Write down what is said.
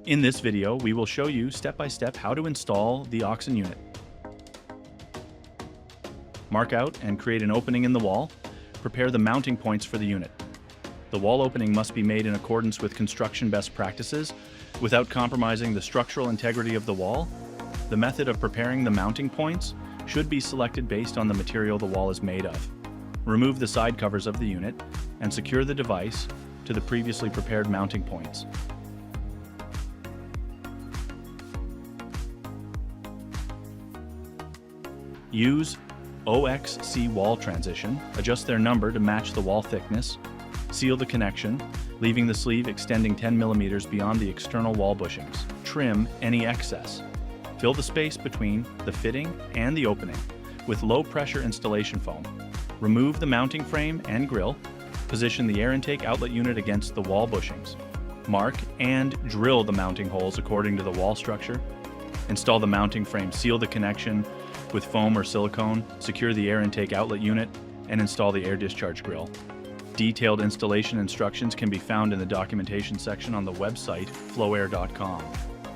In this video, we will show you step-by-step how to install the Oxen unit. Mark out and create an opening in the wall. Prepare the mounting points for the unit. The wall opening must be made in accordance with construction best practices without compromising the structural integrity of the wall. The method of preparing the mounting points should be selected based on the material the wall is made of. Remove the side covers of the unit and secure the device to the previously prepared mounting points. Use OXC wall transition, adjust their number to match the wall thickness, seal the connection, leaving the sleeve extending 10 millimeters beyond the external wall bushings. Trim any excess. Fill the space between the fitting and the opening with low pressure installation foam. Remove the mounting frame and grill. Position the air intake outlet unit against the wall bushings. Mark and drill the mounting holes according to the wall structure. Install the mounting frame, seal the connection with foam or silicone, secure the air intake outlet unit, and install the air discharge grill. Detailed installation instructions can be found in the documentation section on the website FLOWAIR.com.